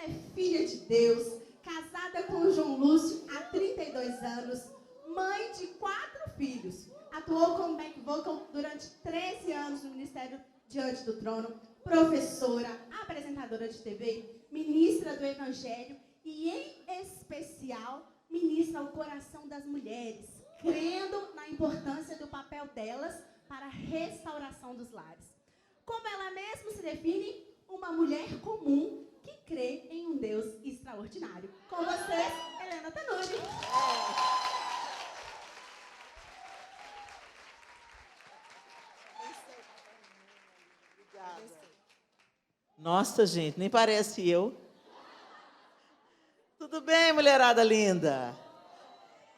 é filha de Deus, casada com o João Lúcio há 32 anos, mãe de 4 filhos. Atuou como back vocal durante 13 anos no Ministério Diante do Trono, professora, apresentadora de TV, ministra do Evangelho e, em especial, ministra ao coração das mulheres, crendo na importância do papel delas para a restauração dos lares. Como ela mesma se define, uma mulher comum que crê em um Deus extraordinário. Com vocês, Helena Tanuri. Nossa, gente, nem parece eu. Tudo bem, mulherada linda?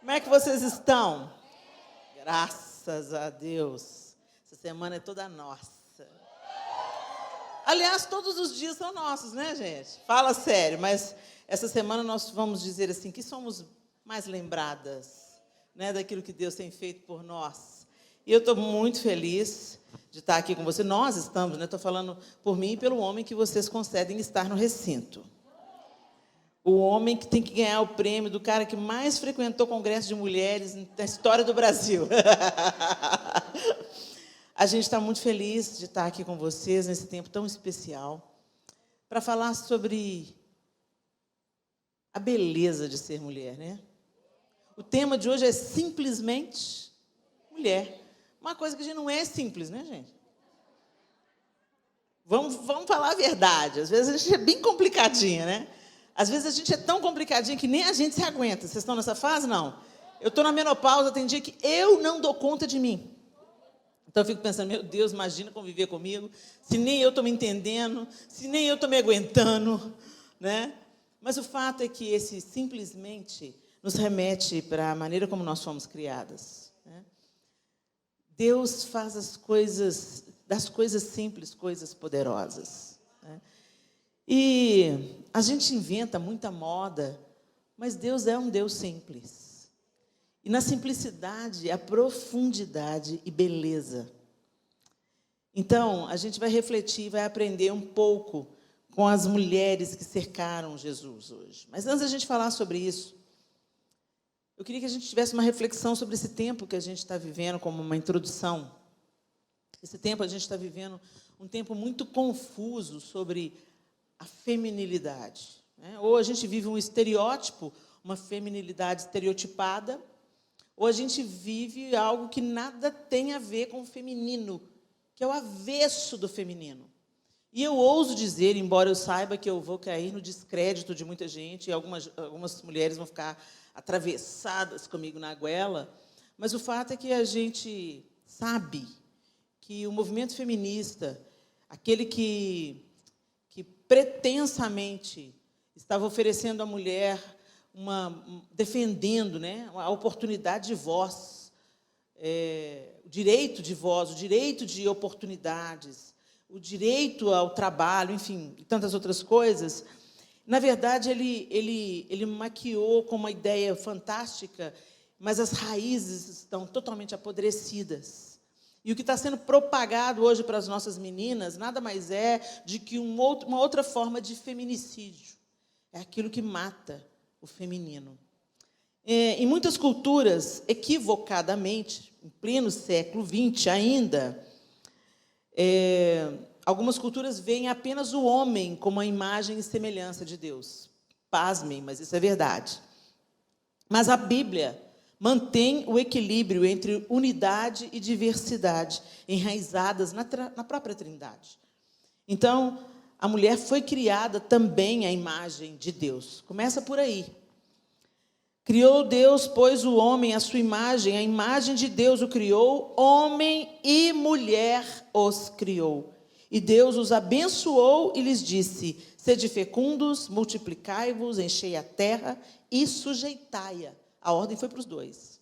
Como é que vocês estão? Graças a Deus. Essa semana é toda nossa. Aliás, todos os dias são nossos, né, gente? Fala sério, mas essa semana nós vamos dizer assim, que somos mais lembradas, né, daquilo que Deus tem feito por nós. E eu estou muito feliz de estar aqui com você. Nós estamos, né? Estou falando por mim e pelo homem que vocês concedem estar no recinto. O homem que tem que ganhar o prêmio do cara que mais frequentou congresso de mulheres na história do Brasil. A gente está muito feliz de estar aqui com vocês nesse tempo tão especial para falar sobre a beleza de ser mulher, né? O tema de hoje é simplesmente mulher. Uma coisa que a gente não é simples, né, gente? Vamos falar a verdade. Às vezes a gente é bem complicadinha, né? Às vezes a gente é tão complicadinha que nem a gente se aguenta. Vocês estão nessa fase? Não. Eu estou na menopausa, tem dia que eu não dou conta de mim. Então eu fico pensando, meu Deus, imagina conviver comigo, se nem eu estou me entendendo, se nem eu estou me aguentando, né? Mas o fato é que esse simplesmente nos remete para a maneira como nós fomos criadas, né? Deus faz das coisas simples, coisas poderosas, né? E a gente inventa muita moda, mas Deus é um Deus simples. E na simplicidade, a profundidade e beleza. Então, a gente vai refletir, vai aprender um pouco com as mulheres que cercaram Jesus hoje. Mas antes da gente falar sobre isso, eu queria que a gente tivesse uma reflexão sobre esse tempo que a gente está vivendo, como uma introdução. Esse tempo, a gente está vivendo um tempo muito confuso sobre a feminilidade, né? Ou a gente vive um estereótipo, uma feminilidade estereotipada, ou a gente vive algo que nada tem a ver com o feminino, que é o avesso do feminino. E eu ouso dizer, embora eu saiba que eu vou cair no descrédito de muita gente, e algumas mulheres vão ficar atravessadas comigo na goela, mas o fato é que a gente sabe que o movimento feminista, aquele que pretensamente estava oferecendo à mulher defendendo, né, a oportunidade de voz, o direito de voz, o direito de oportunidades, o direito ao trabalho, enfim, e tantas outras coisas. Na verdade, ele maquiou com uma ideia fantástica, mas as raízes estão totalmente apodrecidas. E o que está sendo propagado hoje para as nossas meninas nada mais é de que uma outra forma de feminicídio. É aquilo que mata o feminino. Em muitas culturas, equivocadamente, em pleno século XX ainda, algumas culturas veem apenas o homem como a imagem e semelhança de Deus. Pasmem, mas isso é verdade. Mas a Bíblia mantém o equilíbrio entre unidade e diversidade, enraizadas na própria Trindade. Então, a mulher foi criada também à imagem de Deus. Começa por aí. Criou Deus, pois, o homem à sua imagem, a imagem de Deus o criou, homem e mulher os criou. E Deus os abençoou e lhes disse: sede fecundos, multiplicai-vos, enchei a terra e sujeitai-a. A ordem foi para os dois.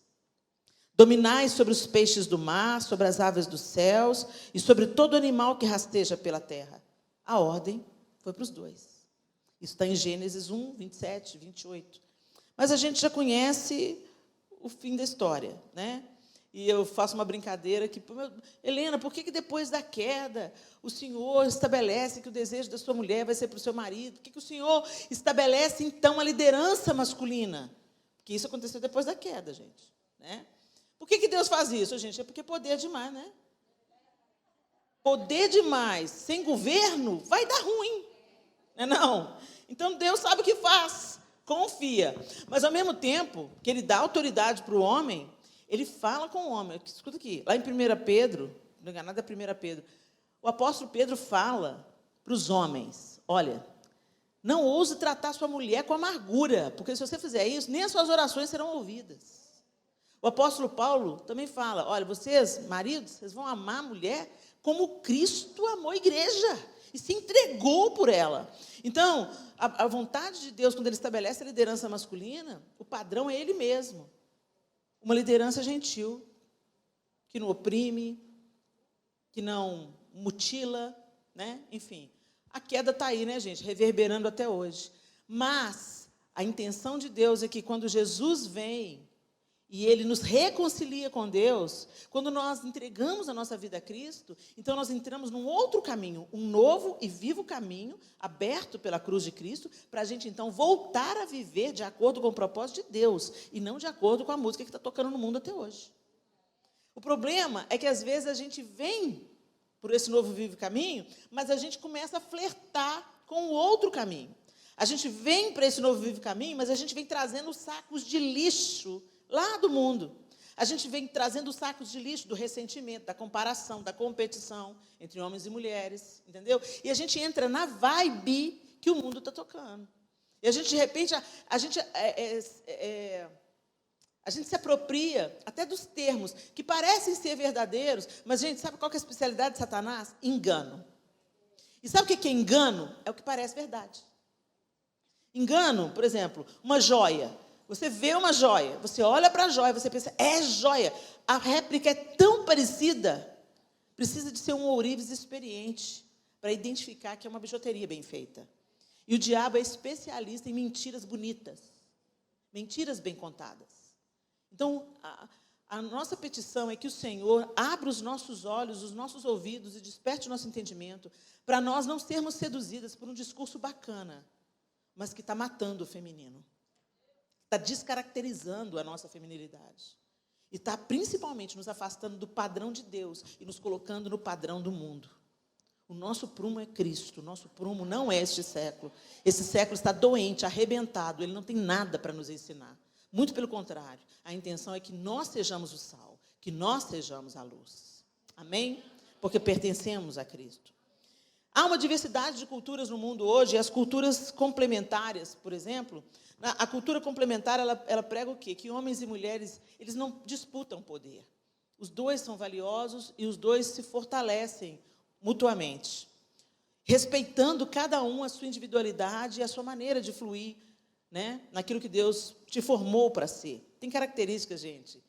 Dominai sobre os peixes do mar, sobre as aves dos céus e sobre todo animal que rasteja pela terra. A ordem foi para os dois. Isso está em Gênesis 1, 27, 28. Mas a gente já conhece o fim da história, né? E eu faço uma brincadeira que, Helena, por que depois da queda o Senhor estabelece que o desejo da sua mulher vai ser para o seu marido? Por que o Senhor estabelece, então, a liderança masculina? Porque isso aconteceu depois da queda, gente. Né? Por que Deus faz isso, gente? É porque poder é demais, né? Poder demais, sem governo, vai dar ruim. Não. Então, Deus sabe o que faz. Confia. Mas, ao mesmo tempo que Ele dá autoridade para o homem, Ele fala com o homem. Escuta aqui. Lá em 1 Pedro, não é nada, 1 Pedro, o apóstolo Pedro fala para os homens, olha, não ouse tratar sua mulher com amargura, porque se você fizer isso, nem as suas orações serão ouvidas. O apóstolo Paulo também fala, olha, vocês, maridos, vocês vão amar a mulher como Cristo amou a igreja e se entregou por ela. Então, a vontade de Deus, quando Ele estabelece a liderança masculina, o padrão é Ele mesmo. Uma liderança gentil, que não oprime, que não mutila, né? Enfim, a queda está aí, né, gente, reverberando até hoje. Mas a intenção de Deus é que quando Jesus vem e Ele nos reconcilia com Deus, quando nós entregamos a nossa vida a Cristo, então nós entramos num outro caminho, um novo e vivo caminho, aberto pela cruz de Cristo, para a gente, então, voltar a viver de acordo com o propósito de Deus, e não de acordo com a música que está tocando no mundo até hoje. O problema é que, às vezes, a gente vem por esse novo e vivo caminho, mas a gente começa a flertar com o outro caminho. A gente vem para esse novo e vivo caminho, mas a gente vem trazendo sacos de lixo lá do mundo. A gente vem trazendo sacos de lixo do ressentimento, da comparação, da competição entre homens e mulheres, entendeu? E a gente entra na vibe que o mundo está tocando. E a gente, de repente, a gente se apropria até dos termos que parecem ser verdadeiros, mas, gente, sabe qual que é a especialidade de Satanás? Engano. E sabe o que é engano? É o que parece verdade. Engano, por exemplo, uma joia. Você vê uma joia, você olha para a joia, você pensa, é joia. A réplica é tão parecida, precisa de ser um ourives experiente para identificar que é uma bijuteria bem feita. E o diabo é especialista em mentiras bonitas, mentiras bem contadas. Então, a nossa petição é que o Senhor abra os nossos olhos, os nossos ouvidos e desperte o nosso entendimento, para nós não sermos seduzidas por um discurso bacana, mas que está matando o feminino. Está descaracterizando a nossa feminilidade. E está, principalmente, nos afastando do padrão de Deus e nos colocando no padrão do mundo. O nosso prumo é Cristo. O nosso prumo não é este século. Esse século está doente, arrebentado. Ele não tem nada para nos ensinar. Muito pelo contrário. A intenção é que nós sejamos o sal, que nós sejamos a luz. Amém? Porque pertencemos a Cristo. Há uma diversidade de culturas no mundo hoje, e as culturas complementares, por exemplo. A cultura complementar, ela prega o quê? Que homens e mulheres, eles não disputam poder. Os dois são valiosos e os dois se fortalecem mutuamente, respeitando cada um a sua individualidade e a sua maneira de fluir, né, naquilo que Deus te formou para ser. Tem características, gente,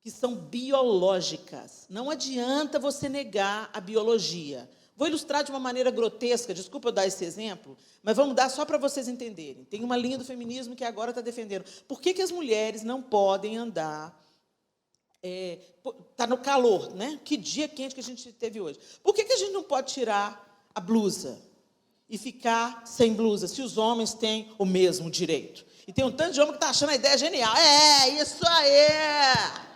que são biológicas. Não adianta você negar a biologia. Vou ilustrar de uma maneira grotesca, desculpa eu dar esse exemplo, mas vamos dar só para vocês entenderem. Tem uma linha do feminismo que agora está defendendo. Por que as mulheres não podem andar... Está no calor, né? Que dia quente que a gente teve hoje. Por que a gente não pode tirar a blusa e ficar sem blusa, se os homens têm o mesmo direito? E tem um tanto de homem que está achando a ideia genial. Isso aí!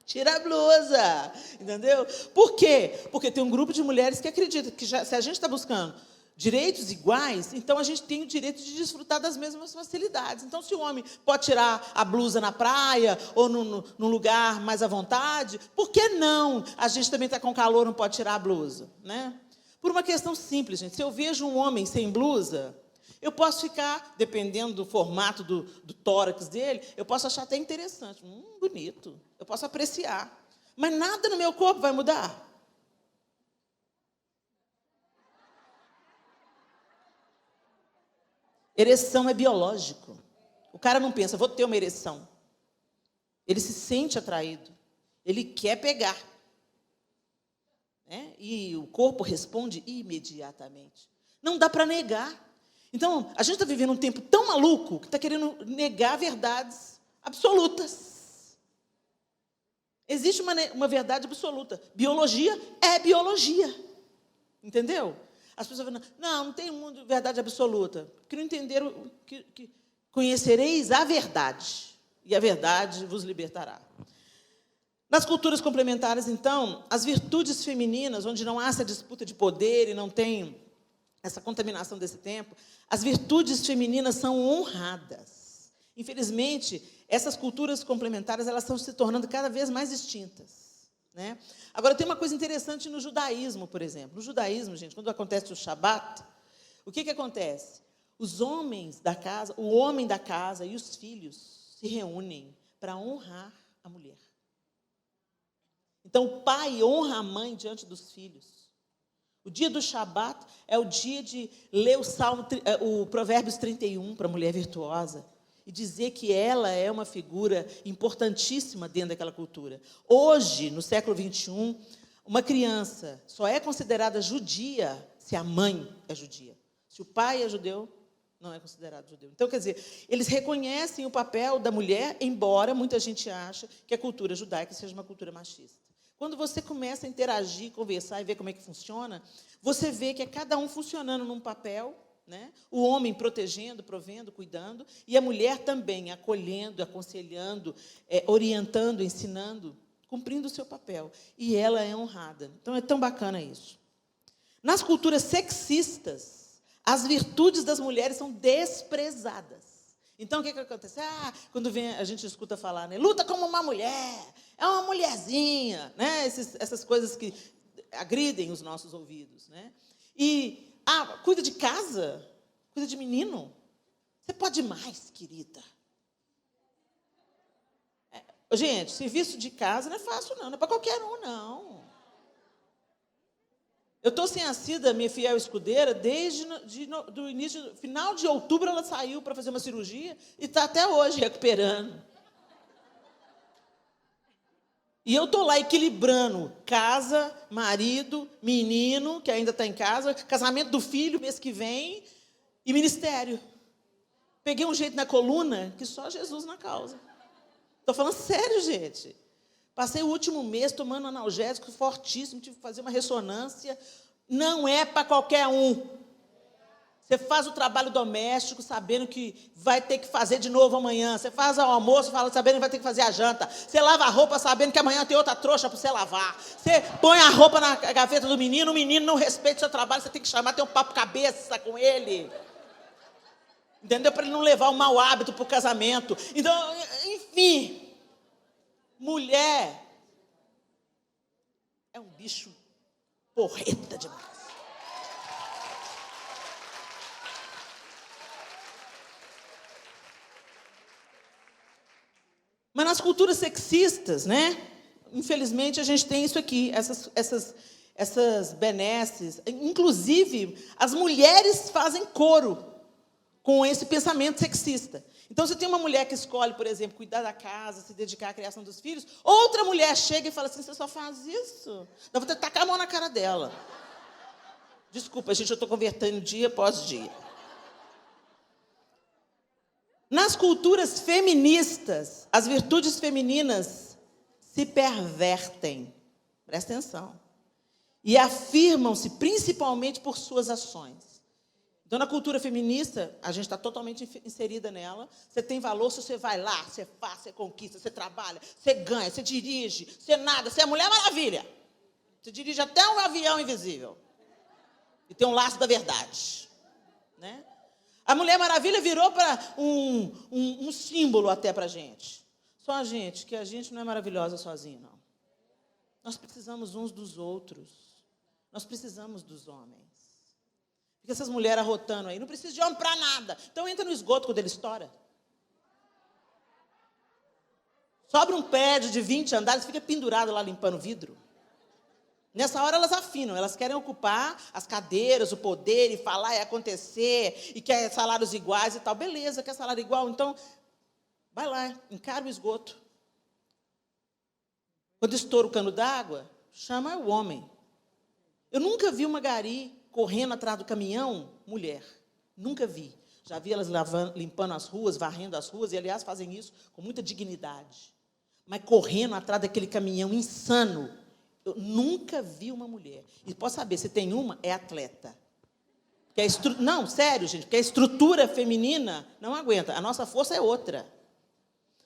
Tira a blusa, entendeu? Por quê? Porque tem um grupo de mulheres que acreditam que se a gente está buscando direitos iguais, então a gente tem o direito de desfrutar das mesmas facilidades. Então, se o homem pode tirar a blusa na praia ou num lugar mais à vontade, por que não? A gente também está com calor, não pode tirar a blusa, né? Por uma questão simples, gente. Se eu vejo um homem sem blusa, eu posso ficar, dependendo do formato do tórax dele, eu posso achar até interessante. Bonito. Eu posso apreciar. Mas nada no meu corpo vai mudar. Ereção é biológico. O cara não pensa, vou ter uma ereção. Ele se sente atraído. Ele quer pegar. Né? E o corpo responde imediatamente. Não dá para negar. Então, a gente está vivendo um tempo tão maluco que está querendo negar verdades absolutas. Existe uma verdade absoluta. Biologia é biologia. Entendeu? As pessoas falam, não tem verdade absoluta. Porque não entenderam que conhecereis a verdade, e a verdade vos libertará. Nas culturas complementares, então, as virtudes femininas, onde não há essa disputa de poder e não tem essa contaminação desse tempo, as virtudes femininas são honradas. Infelizmente, essas culturas complementares elas estão se tornando cada vez mais extintas, né? Agora, tem uma coisa interessante no judaísmo, por exemplo. No judaísmo, gente, quando acontece o Shabat, o que acontece? Os homens da casa, o homem da casa e os filhos se reúnem para honrar a mulher. Então, o pai honra a mãe diante dos filhos. O dia do Shabat é o dia de ler o Provérbios 31 para a mulher virtuosa e dizer que ela é uma figura importantíssima dentro daquela cultura. Hoje, no século XXI, uma criança só é considerada judia se a mãe é judia. Se o pai é judeu, não é considerado judeu. Então, quer dizer, eles reconhecem o papel da mulher, embora muita gente ache que a cultura judaica seja uma cultura machista. Quando você começa a interagir, conversar e ver como é que funciona, você vê que é cada um funcionando num papel, né? O homem protegendo, provendo, cuidando, e a mulher também acolhendo, aconselhando, orientando, ensinando, cumprindo o seu papel. E ela é honrada. Então, é tão bacana isso. Nas culturas sexistas, as virtudes das mulheres são desprezadas. Então, o que acontece? Quando a gente escuta falar, né? Luta como uma mulher, é uma mulherzinha, né? Essas coisas que agridem os nossos ouvidos, né? E, cuida de casa, cuida de menino. Você pode mais, querida. Gente, serviço de casa não é fácil, não é para qualquer um, não. Eu estou sem a Cida, minha fiel escudeira, desde do início, final de outubro, ela saiu para fazer uma cirurgia e está até hoje recuperando. E eu estou lá equilibrando casa, marido, menino, que ainda está em casa, casamento do filho, mês que vem, e ministério. Peguei um jeito na coluna que só Jesus na causa. Estou falando sério, gente. Passei o último mês tomando analgésico fortíssimo, tive que fazer uma ressonância. Não é para qualquer um. Você faz o trabalho doméstico sabendo que vai ter que fazer de novo amanhã. Você faz o almoço sabendo que vai ter que fazer a janta. Você lava a roupa sabendo que amanhã tem outra trouxa para você lavar. Você põe a roupa na gaveta do menino, o menino não respeita o seu trabalho, você tem que chamar, ter um papo cabeça com ele. Entendeu? Para ele não levar um mau hábito para o casamento. Então, enfim... Mulher é um bicho porreta demais. Mas nas culturas sexistas, né? Infelizmente, a gente tem isso aqui, essas benesses. Inclusive, as mulheres fazem coro com esse pensamento sexista. Então, você tem uma mulher que escolhe, por exemplo, cuidar da casa, se dedicar à criação dos filhos, outra mulher chega e fala assim, você só faz isso? Eu vou ter que tacar a mão na cara dela. Desculpa, gente, eu estou convertendo dia após dia. Nas culturas feministas, as virtudes femininas se pervertem. Presta atenção. E afirmam-se principalmente por suas ações. Então, na cultura feminista, a gente está totalmente inserida nela. Você tem valor se você vai lá, você faz, você conquista, você trabalha, você ganha, você dirige, você nada, você é Mulher Maravilha. Você dirige até um avião invisível. E tem um laço da verdade. Né? A Mulher Maravilha virou para um símbolo até para a gente. Só a gente, que a gente não é maravilhosa sozinha, não. Nós precisamos uns dos outros. Nós precisamos dos homens. Porque essas mulheres arrotando aí, não precisa de homem para nada. Então entra no esgoto quando ele estoura. Sobra um prédio de 20 andares, fica pendurado lá limpando vidro. Nessa hora elas afinam, elas querem ocupar as cadeiras, o poder, e falar, e acontecer, e quer salários iguais e tal. Beleza, quer salário igual? Então, vai lá, encara o esgoto. Quando estoura o cano d'água, chama o homem. Eu nunca vi uma gari correndo atrás do caminhão, mulher. Nunca vi. Já vi elas limpando as ruas, varrendo as ruas, e, aliás, fazem isso com muita dignidade. mas correndo atrás daquele caminhão insano. Eu nunca vi uma mulher. E pode saber, se tem uma, é atleta. Não, sério, gente, porque a estrutura feminina não aguenta. A nossa força é outra.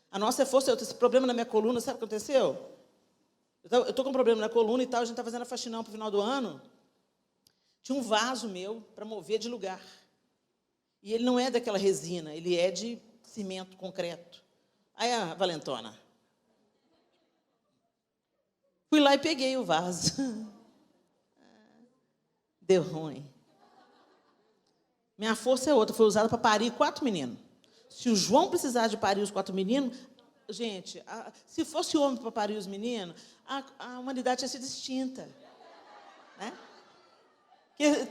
A nossa força é outra. Esse problema na minha coluna, sabe o que aconteceu? Eu estou com um problema na coluna e tal, a gente está fazendo a faxinão para o final do ano. Tinha um vaso meu para mover de lugar. E ele não é daquela resina, ele é de cimento, concreto. Aí a valentona. Fui lá e peguei o vaso. Deu ruim. Minha força é outra, foi usada para parir 4 meninos. Se o João precisar de parir os 4 meninos, gente, se fosse homem para parir os meninos, a humanidade tinha sido extinta. Né?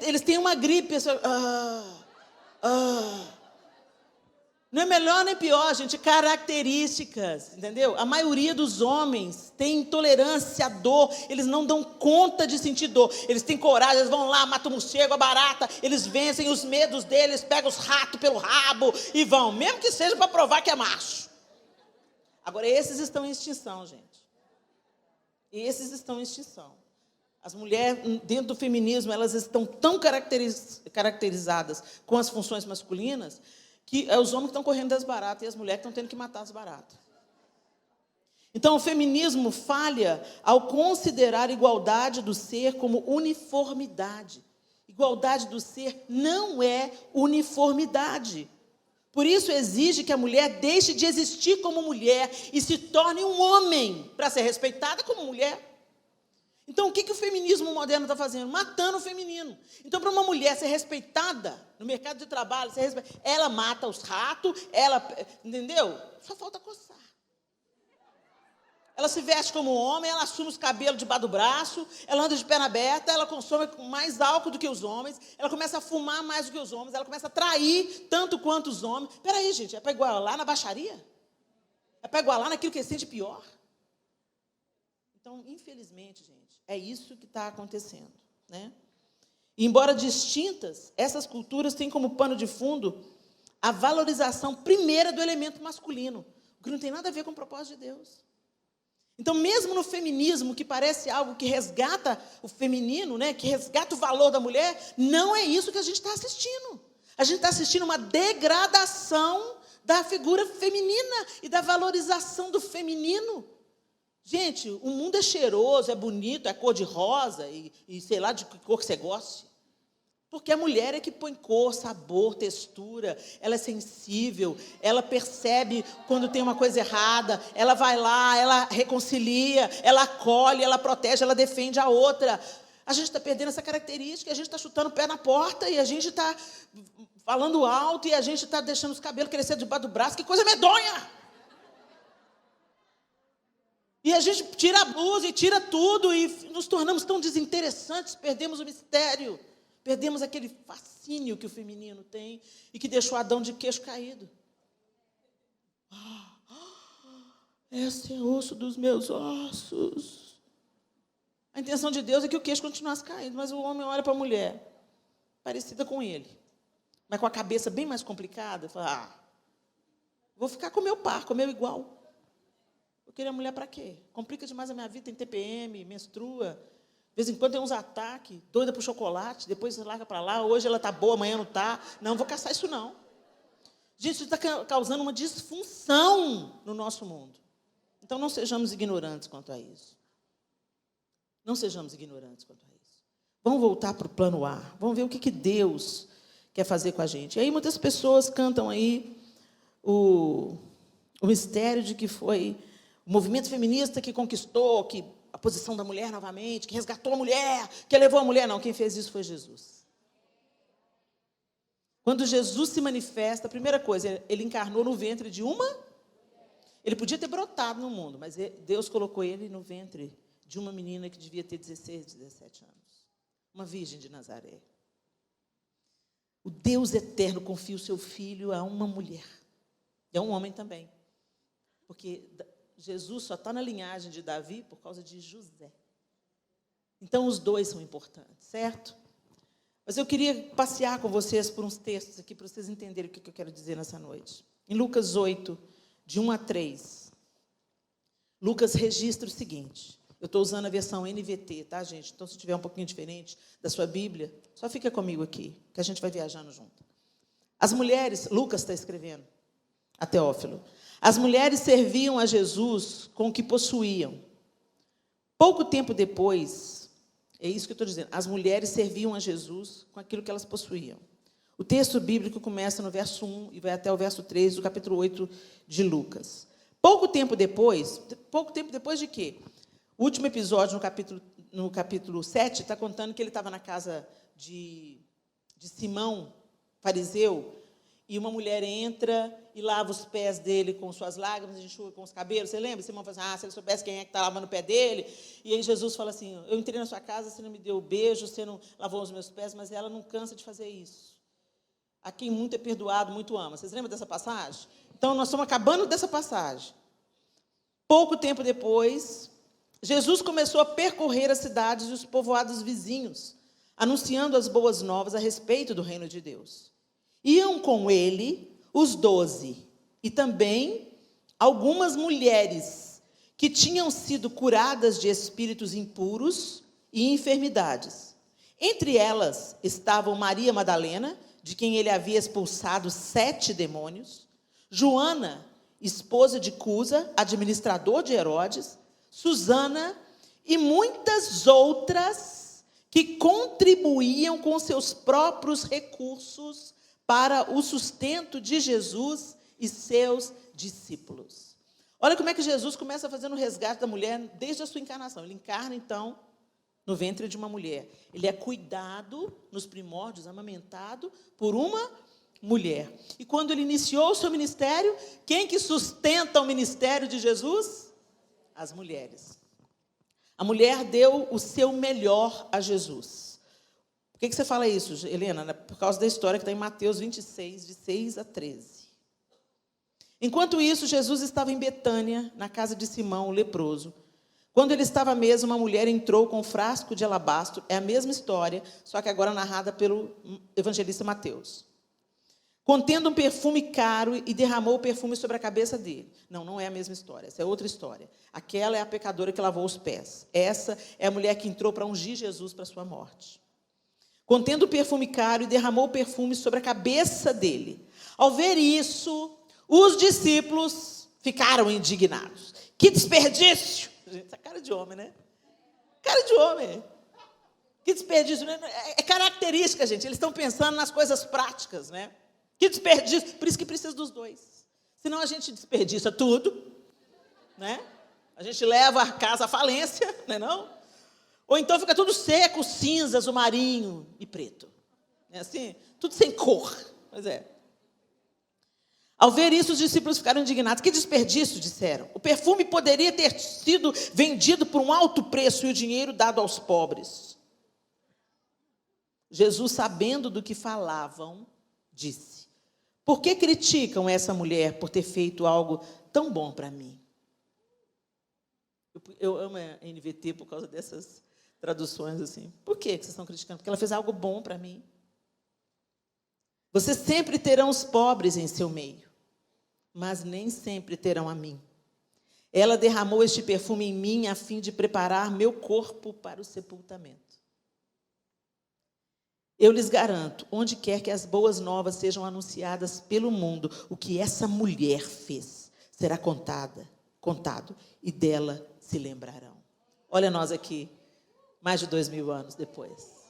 Eles têm uma gripe. Não é melhor nem pior, gente, características, entendeu? A maioria dos homens tem intolerância à dor, eles não dão conta de sentir dor. Eles têm coragem, eles vão lá, matam o morcego, a barata, eles vencem os medos deles, pegam os ratos pelo rabo e vão, mesmo que seja para provar que é macho. Agora, esses estão em extinção, gente. Esses estão em extinção. As mulheres, dentro do feminismo, elas estão tão caracterizadas com as funções masculinas que é os homens que estão correndo das baratas e as mulheres que estão tendo que matar as baratas. Então, o feminismo falha ao considerar igualdade do ser como uniformidade. Igualdade do ser não é uniformidade. Por isso, exige que a mulher deixe de existir como mulher e se torne um homem para ser respeitada como mulher. Então, o que o feminismo moderno está fazendo? Matando o feminino. Então, para uma mulher ser respeitada no mercado de trabalho, ela mata os ratos, entendeu? Só falta coçar. Ela se veste como homem, ela assume os cabelos debaixo do braço, ela anda de perna aberta, ela consome mais álcool do que os homens, ela começa a fumar mais do que os homens, ela começa a trair tanto quanto os homens. Espera aí, gente, é para igualar na baixaria? É para igualar naquilo que ele sente pior? Então, infelizmente, gente, é isso que está acontecendo. Né? E, embora distintas, essas culturas têm como pano de fundo a valorização primeira do elemento masculino, o que não tem nada a ver com o propósito de Deus. Então, mesmo no feminismo, que parece algo que resgata o feminino, né, que resgata o valor da mulher, não é isso que a gente está assistindo. A gente está assistindo uma degradação da figura feminina e da valorização do feminino. Gente, o mundo é cheiroso, é bonito, é cor de rosa e sei lá de que cor que você goste. Porque a mulher é que põe cor, sabor, textura, ela é sensível, ela percebe quando tem uma coisa errada, ela vai lá, ela reconcilia, ela acolhe, ela protege, ela defende a outra. A gente está perdendo essa característica, a gente está chutando o pé na porta e a gente está falando alto e a gente está deixando os cabelos crescer debaixo do braço. Que coisa medonha! E a gente tira a blusa e tira tudo e nos tornamos tão desinteressantes, perdemos o mistério, perdemos aquele fascínio que o feminino tem e que deixou Adão de queixo caído. Esse é o osso dos meus ossos. A intenção de Deus é que o queixo continuasse caído, mas o homem olha para a mulher, parecida com ele, mas com a cabeça bem mais complicada, e fala, vou ficar com o meu par, com o meu igual. Eu queria mulher para quê? Complica demais a minha vida, tem TPM, menstrua. De vez em quando tem uns ataques, doida por chocolate, depois você larga para lá, hoje ela está boa, amanhã não está. Não, vou caçar isso não. Gente, isso está causando uma disfunção no nosso mundo. Então, não sejamos ignorantes quanto a isso. Não sejamos ignorantes quanto a isso. Vamos voltar para o plano A. Vamos ver o que Deus quer fazer com a gente. E aí, muitas pessoas cantam aí o mistério de que foi o movimento feminista que conquistou a posição da mulher novamente, que resgatou a mulher, que elevou a mulher. Não, quem fez isso foi Jesus. Quando Jesus se manifesta, a primeira coisa, ele encarnou no ventre de uma... Ele podia ter brotado no mundo, mas Deus colocou ele no ventre de uma menina que devia ter 16, 17 anos. Uma virgem de Nazaré. O Deus eterno confia o seu filho a uma mulher. E a um homem também. Porque Jesus só está na linhagem de Davi por causa de José. Então, os dois são importantes, certo? Mas eu queria passear com vocês por uns textos aqui, para vocês entenderem o que eu quero dizer nessa noite. Em Lucas 8, de 1 a 3. Lucas registra o seguinte. Eu estou usando a versão NVT, tá, gente? Então, se tiver um pouquinho diferente da sua Bíblia, só fica comigo aqui, que a gente vai viajando junto. As mulheres, Lucas está escrevendo, a Teófilo. As mulheres serviam a Jesus com o que possuíam. Pouco tempo depois, é isso que eu estou dizendo, as mulheres serviam a Jesus com aquilo que elas possuíam. O texto bíblico começa no verso 1 e vai até o verso 3 do capítulo 8 de Lucas. Pouco tempo depois de quê? O último episódio, no capítulo 7, está contando que ele estava na casa de Simão, fariseu, e uma mulher entra e lava os pés dele com suas lágrimas, enxuga com os cabelos. Você lembra? Simão fala assim, se ele soubesse quem é que está lavando o pé dele. E aí Jesus fala assim, eu entrei na sua casa, você não me deu beijo, você não lavou os meus pés, mas ela não cansa de fazer isso. A quem muito é perdoado, muito ama. Vocês lembram dessa passagem? Então, nós estamos acabando dessa passagem. Pouco tempo depois, Jesus começou a percorrer as cidades e os povoados vizinhos, anunciando as boas novas a respeito do reino de Deus. Iam com ele os 12 e também algumas mulheres que tinham sido curadas de espíritos impuros e enfermidades. Entre elas estavam Maria Madalena, de quem ele havia expulsado 7 demônios, Joana, esposa de Cusa, administrador de Herodes, Susana e muitas outras que contribuíam com seus próprios recursos para o sustento de Jesus e seus discípulos. Olha como é que Jesus começa fazendo o resgate da mulher desde a sua encarnação. Ele encarna, então, no ventre de uma mulher. Ele é cuidado, nos primórdios, amamentado por uma mulher. E quando ele iniciou o seu ministério, quem que sustenta o ministério de Jesus? As mulheres. A mulher deu o seu melhor a Jesus. Por que você fala isso, Helena? Por causa da história que está em Mateus 26, de 6 a 13. Enquanto isso, Jesus estava em Betânia, na casa de Simão, o leproso. Quando ele estava à mesa, uma mulher entrou com um frasco de alabastro. É a mesma história, só que agora narrada pelo evangelista Mateus. Contendo um perfume caro e derramou o perfume sobre a cabeça dele. Não é a mesma história, essa é outra história. Aquela é a pecadora que lavou os pés. Essa é a mulher que entrou para ungir Jesus para a sua morte. Contendo o perfume caro e derramou o perfume sobre a cabeça dele. Ao ver isso, os discípulos ficaram indignados. Que desperdício! Gente, essa cara de homem, né? Cara de homem. Que desperdício, né? É característica, gente. Eles estão pensando nas coisas práticas, né? Que desperdício. Por isso que precisa dos dois. Senão a gente desperdiça tudo, né? A gente leva a casa à falência, não é não? Ou então fica tudo seco, cinza, azul marinho e preto. É assim? Tudo sem cor. Pois é. Ao ver isso, os discípulos ficaram indignados. Que desperdício, disseram. O perfume poderia ter sido vendido por um alto preço e o dinheiro dado aos pobres. Jesus, sabendo do que falavam, disse: por que criticam essa mulher por ter feito algo tão bom para mim? Eu amo a NVT por causa dessas traduções assim. Por que vocês estão criticando? Porque ela fez algo bom para mim. Vocês sempre terão os pobres em seu meio, mas nem sempre terão a mim. Ela derramou este perfume em mim a fim de preparar meu corpo para o sepultamento. Eu lhes garanto, onde quer que as boas novas sejam anunciadas pelo mundo, o que essa mulher fez será contado, e dela se lembrarão. Olha nós aqui, mais de 2000 anos depois.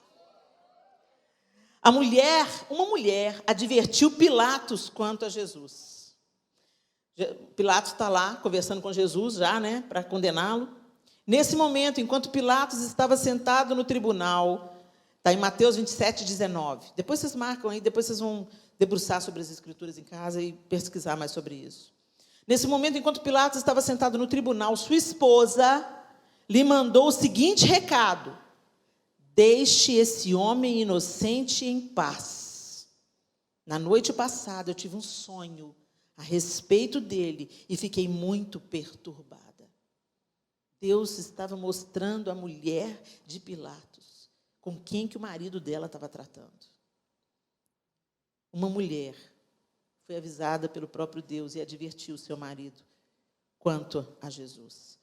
Uma mulher advertiu Pilatos quanto a Jesus. Pilatos está lá conversando com Jesus já, né, para condená-lo. Nesse momento, enquanto Pilatos estava sentado no tribunal, está em Mateus 27, 19. Depois vocês marcam aí, depois vocês vão debruçar sobre as Escrituras em casa e pesquisar mais sobre isso. Nesse momento, enquanto Pilatos estava sentado no tribunal, sua esposa lhe mandou o seguinte recado: deixe esse homem inocente em paz. Na noite passada, eu tive um sonho a respeito dele e fiquei muito perturbada. Deus estava mostrando a mulher de Pilatos com quem que o marido dela estava tratando. Uma mulher foi avisada pelo próprio Deus e advertiu o seu marido quanto a Jesus.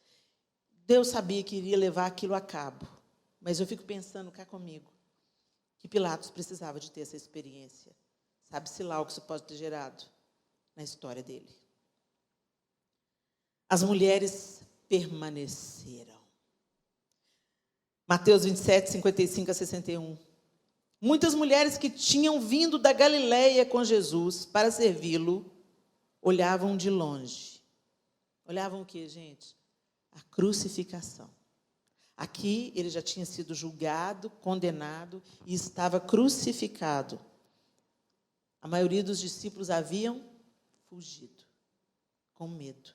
Deus sabia que iria levar aquilo a cabo. Mas eu fico pensando cá comigo, que Pilatos precisava de ter essa experiência. Sabe-se lá o que isso pode ter gerado na história dele. As mulheres permaneceram. Mateus 27, 55 a 61. Muitas mulheres que tinham vindo da Galileia com Jesus para servi-lo, olhavam de longe. Olhavam o quê, gente? A crucificação. Aqui ele já tinha sido julgado, condenado e estava crucificado. A maioria dos discípulos haviam fugido, com medo.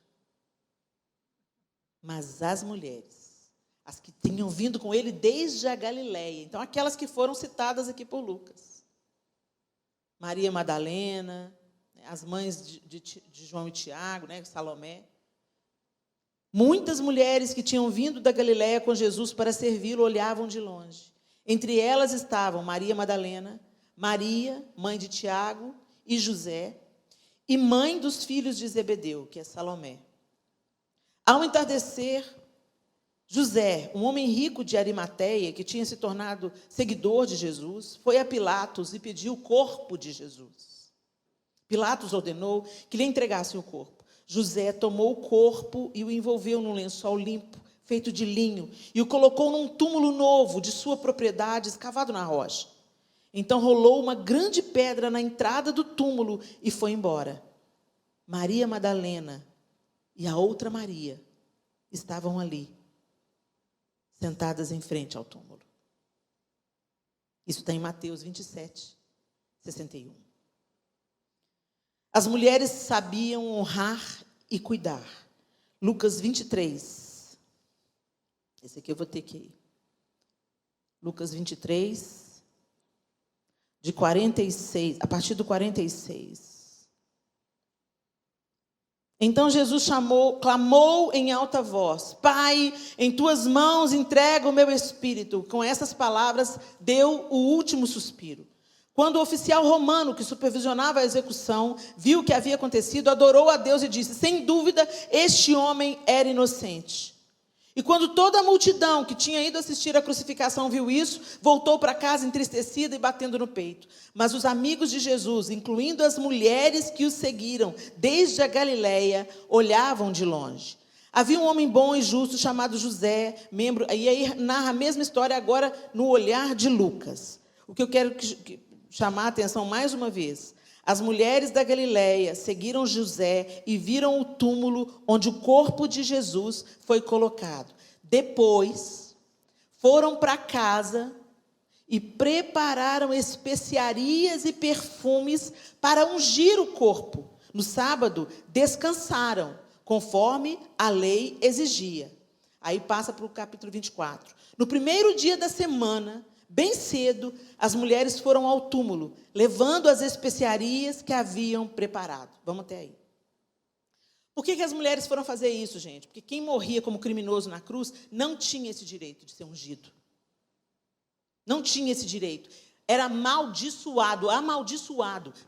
Mas as mulheres, as que tinham vindo com ele desde a Galileia, então aquelas que foram citadas aqui por Lucas, Maria Madalena, as mães de João e Tiago, Salomé, muitas mulheres que tinham vindo da Galileia com Jesus para servi-lo olhavam de longe. Entre elas estavam Maria Madalena, Maria, mãe de Tiago e José, e mãe dos filhos de Zebedeu, que é Salomé. Ao entardecer, José, um homem rico de Arimateia, que tinha se tornado seguidor de Jesus, foi a Pilatos e pediu o corpo de Jesus. Pilatos ordenou que lhe entregassem o corpo. José tomou o corpo e o envolveu num lençol limpo, feito de linho, e o colocou num túmulo novo de sua propriedade, escavado na rocha. Então rolou uma grande pedra na entrada do túmulo e foi embora. Maria Madalena e a outra Maria estavam ali, sentadas em frente ao túmulo. Isso está em Mateus 27, 61. As mulheres sabiam honrar e cuidar. Lucas 23. Esse aqui eu vou ter que ir. Lucas 23, de 46, a partir do 46. Então Jesus clamou em alta voz: Pai, em tuas mãos entrego o meu espírito. Com essas palavras, deu o último suspiro. Quando o oficial romano que supervisionava a execução viu o que havia acontecido, adorou a Deus e disse: sem dúvida, este homem era inocente. E quando toda a multidão que tinha ido assistir à crucificação viu isso, voltou para casa entristecida e batendo no peito. Mas os amigos de Jesus, incluindo as mulheres que o seguiram desde a Galileia, olhavam de longe. Havia um homem bom e justo chamado José, membro, e aí narra a mesma história agora no olhar de Lucas. O que eu quero chamar a atenção mais uma vez: as mulheres da Galileia seguiram José e viram o túmulo onde o corpo de Jesus foi colocado. Depois, foram para casa e prepararam especiarias e perfumes para ungir o corpo. No sábado, descansaram, conforme a lei exigia. Aí passa para o capítulo 24. No primeiro dia da semana, bem cedo, as mulheres foram ao túmulo, levando as especiarias que haviam preparado. Vamos até aí. Por que as mulheres foram fazer isso, gente? Porque quem morria como criminoso na cruz não tinha esse direito de ser ungido. Não tinha esse direito. Era amaldiçoado.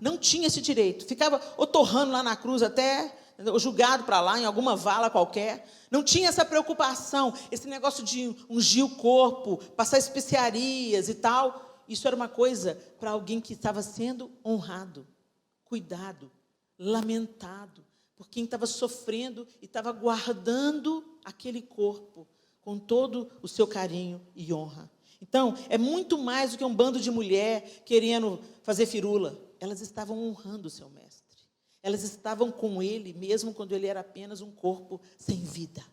Não tinha esse direito. Ficava otorrando lá na cruz até julgado para lá, em alguma vala qualquer. Não tinha essa preocupação, esse negócio de ungir o corpo, passar especiarias e tal. Isso era uma coisa para alguém que estava sendo honrado, cuidado, lamentado, por quem estava sofrendo e estava guardando aquele corpo com todo o seu carinho e honra. Então, é muito mais do que um bando de mulher querendo fazer firula. Elas estavam honrando o seu mestre. Elas estavam com ele, mesmo quando ele era apenas um corpo sem vida.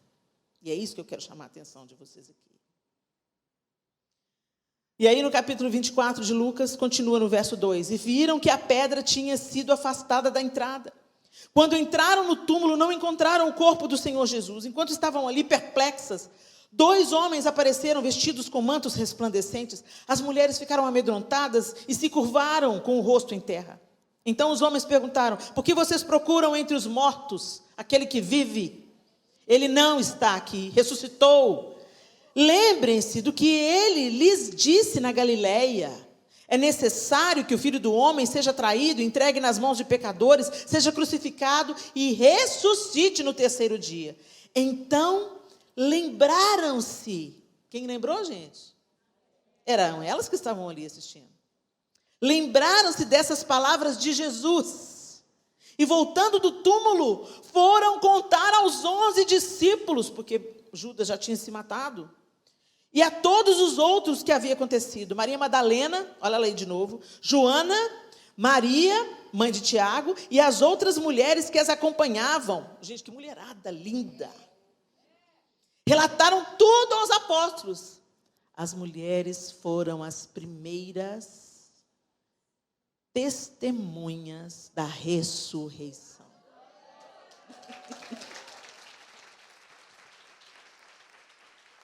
E é isso que eu quero chamar a atenção de vocês aqui. E aí, no capítulo 24 de Lucas, continua no verso 2. E viram que a pedra tinha sido afastada da entrada. Quando entraram no túmulo, não encontraram o corpo do Senhor Jesus. Enquanto estavam ali perplexas, 2 homens apareceram vestidos com mantos resplandecentes. As mulheres ficaram amedrontadas e se curvaram com o rosto em terra. Então os homens perguntaram: por que vocês procuram entre os mortos aquele que vive? Ele não está aqui, ressuscitou. Lembrem-se do que ele lhes disse na Galileia. É necessário que o Filho do Homem seja traído, entregue nas mãos de pecadores, seja crucificado e ressuscite no 3º dia. Então lembraram-se. Quem lembrou, gente? Eram elas que estavam ali assistindo. Lembraram-se dessas palavras de Jesus. E voltando do túmulo, foram contar aos 11 discípulos, porque Judas já tinha se matado, e a todos os outros que havia acontecido. Maria Madalena, olha lá aí de novo, Joana, Maria, mãe de Tiago, e as outras mulheres que as acompanhavam. Gente, que mulherada linda. Relataram tudo aos apóstolos. As mulheres foram as primeiras testemunhas da ressurreição.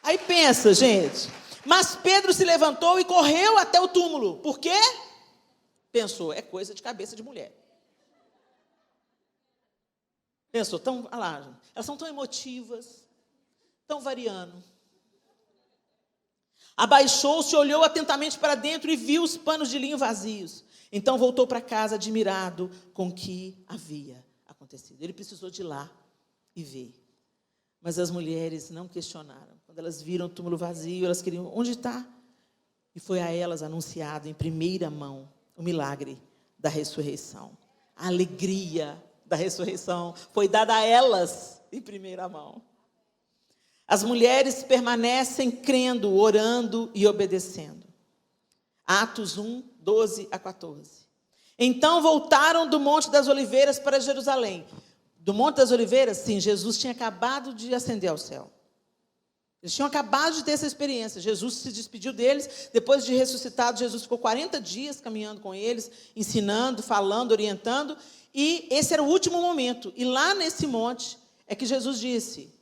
Aí pensa, gente, mas Pedro se levantou e correu até o túmulo. Por quê? Pensou, é coisa de cabeça de mulher. Pensou, olha lá, elas são tão emotivas, tão variando. Abaixou-se, olhou atentamente para dentro e viu os panos de linho vazios. Então voltou para casa admirado com o que havia acontecido. Ele precisou de ir lá e ver. Mas as mulheres não questionaram. Quando elas viram o túmulo vazio, elas queriam, onde está? E foi a elas anunciado em primeira mão o milagre da ressurreição. A alegria da ressurreição foi dada a elas em primeira mão. As mulheres permanecem crendo, orando e obedecendo. Atos 1, 12 a 14. Então voltaram do Monte das Oliveiras para Jerusalém. Do Monte das Oliveiras, sim, Jesus tinha acabado de ascender ao céu. Eles tinham acabado de ter essa experiência. Jesus se despediu deles. Depois de ressuscitado, Jesus ficou 40 dias caminhando com eles, ensinando, falando, orientando. E esse era o último momento. E lá nesse monte é que Jesus disse: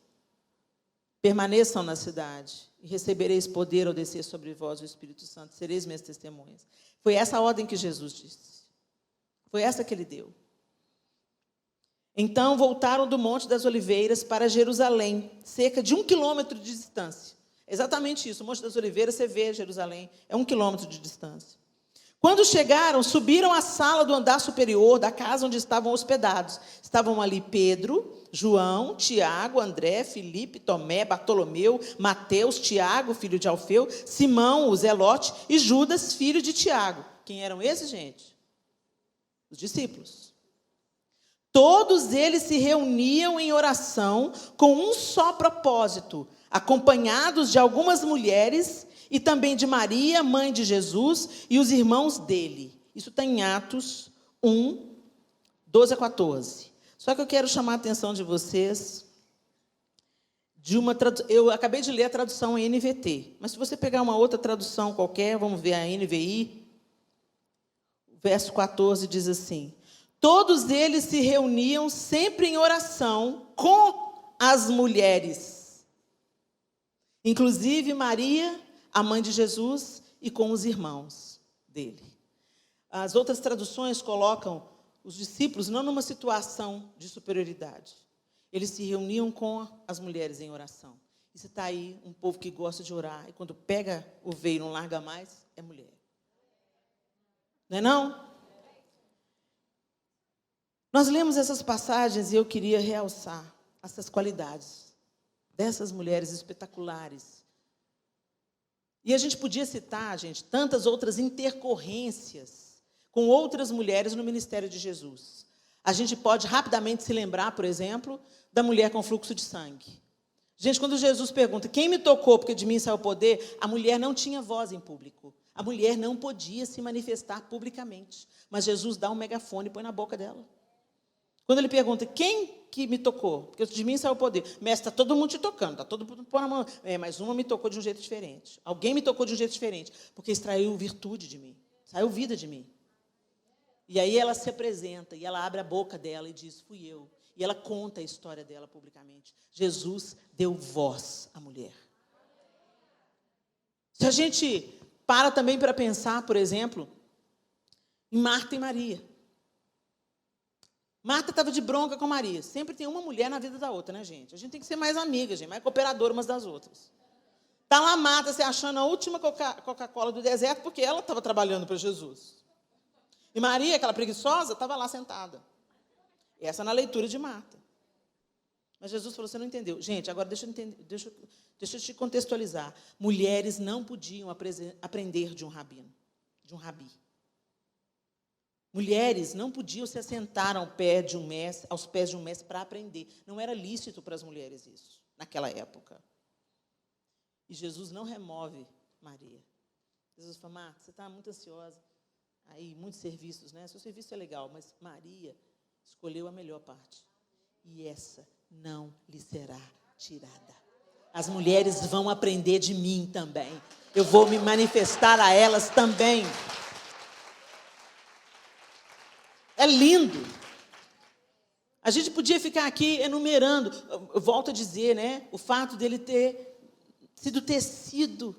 permaneçam na cidade e recebereis poder ao descer sobre vós o Espírito Santo. Sereis minhas testemunhas. Foi essa a ordem que Jesus disse. Foi essa que ele deu. Então voltaram do Monte das Oliveiras para Jerusalém, cerca de 1 quilômetro de distância. Exatamente isso, o Monte das Oliveiras, você vê Jerusalém, é 1 quilômetro de distância. Quando chegaram, subiram à sala do andar superior da casa onde estavam hospedados. Estavam ali Pedro, João, Tiago, André, Filipe, Tomé, Bartolomeu, Mateus, Tiago, filho de Alfeu, Simão, o Zelote, e Judas, filho de Tiago. Quem eram esses, gente? Os discípulos. Todos eles se reuniam em oração com um só propósito, acompanhados de algumas mulheres e também de Maria, mãe de Jesus, e os irmãos dele. Isso está em Atos 1, 12 a 14. Só que eu quero chamar a atenção de vocês de uma tradução. Eu acabei de ler a tradução em NVT, mas se você pegar uma outra tradução qualquer, vamos ver a NVI, o verso 14 diz assim: todos eles se reuniam sempre em oração com as mulheres, inclusive Maria, a mãe de Jesus, e com os irmãos dele. As outras traduções colocam os discípulos não numa situação de superioridade. Eles se reuniam com as mulheres em oração. E se está aí um povo que gosta de orar, e quando pega o veio e não larga mais, é mulher. Não é não? Nós lemos essas passagens e eu queria realçar essas qualidades dessas mulheres espetaculares. E a gente podia citar, gente, tantas outras intercorrências com outras mulheres no ministério de Jesus. A gente pode rapidamente se lembrar, por exemplo, da mulher com fluxo de sangue. Gente, quando Jesus pergunta, quem me tocou porque de mim saiu o poder, a mulher não tinha voz em público. A mulher não podia se manifestar publicamente. Mas Jesus dá um megafone e põe na boca dela. Quando ele pergunta, quem que me tocou? Porque de mim saiu o poder. Mestre, está todo mundo te tocando, está todo mundo pondo a mão. Mas uma me tocou de um jeito diferente. Alguém me tocou de um jeito diferente, porque extraiu virtude de mim, saiu vida de mim. E aí ela se apresenta, e ela abre a boca dela e diz, fui eu. E ela conta a história dela publicamente. Jesus deu voz à mulher. Se a gente para também para pensar, por exemplo, em Marta e Maria. Marta estava de bronca com Maria. Sempre tem uma mulher na vida da outra, né, gente? A gente tem que ser mais amiga, gente, mais cooperadora umas das outras. Está lá Marta se achando a última Coca-Cola do deserto porque ela estava trabalhando para Jesus. E Maria, aquela preguiçosa, estava lá sentada. Essa na leitura de Marta. Mas Jesus falou, você não entendeu. Gente, agora deixa eu te contextualizar. Mulheres não podiam aprender de um rabino, de um rabi. Mulheres não podiam se assentar aos pés de um mestre para aprender. Não era lícito para as mulheres isso, naquela época. E Jesus não remove Maria. Jesus fala, Marta, você está muito ansiosa. Aí, muitos serviços, né? Seu serviço é legal, mas Maria escolheu a melhor parte. E essa não lhe será tirada. As mulheres vão aprender de mim também. Eu vou me manifestar a elas também. É lindo. A gente podia ficar aqui enumerando. Eu volto a dizer, né? O fato dele ter sido tecido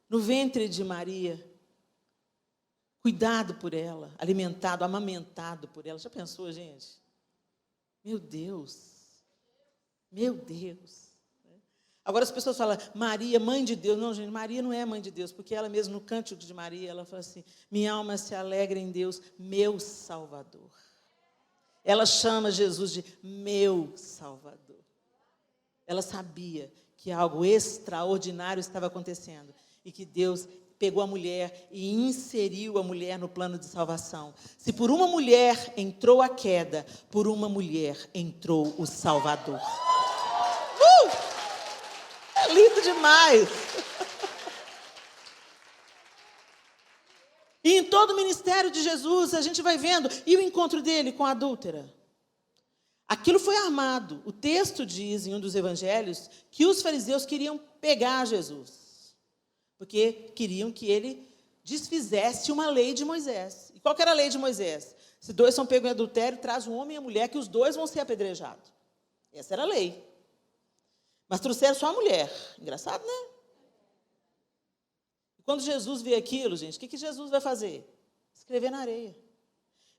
no ventre de Maria. Cuidado por ela, alimentado, amamentado por ela. Já pensou, gente? Meu Deus. Meu Deus. Agora as pessoas falam, Maria, mãe de Deus. Não, gente, Maria não é mãe de Deus, porque ela mesmo no cântico de Maria, ela fala assim, minha alma se alegra em Deus, meu Salvador. Ela chama Jesus de meu Salvador. Ela sabia que algo extraordinário estava acontecendo e que Deus pegou a mulher e inseriu a mulher no plano de salvação. Se por uma mulher entrou a queda, por uma mulher entrou o Salvador. É lindo demais. E em todo o ministério de Jesus, a gente vai vendo, e o encontro dele com a adúltera? Aquilo foi armado. O texto diz, em um dos evangelhos, que os fariseus queriam pegar Jesus, porque queriam que ele desfizesse uma lei de Moisés. E qual que era a lei de Moisés? Se dois são pegos em adultério, traz um homem e a mulher, que os dois vão ser apedrejados. Essa era a lei. Mas trouxeram só a mulher. Engraçado, né? E quando Jesus vê aquilo, gente, o que Jesus vai fazer? Escrever na areia.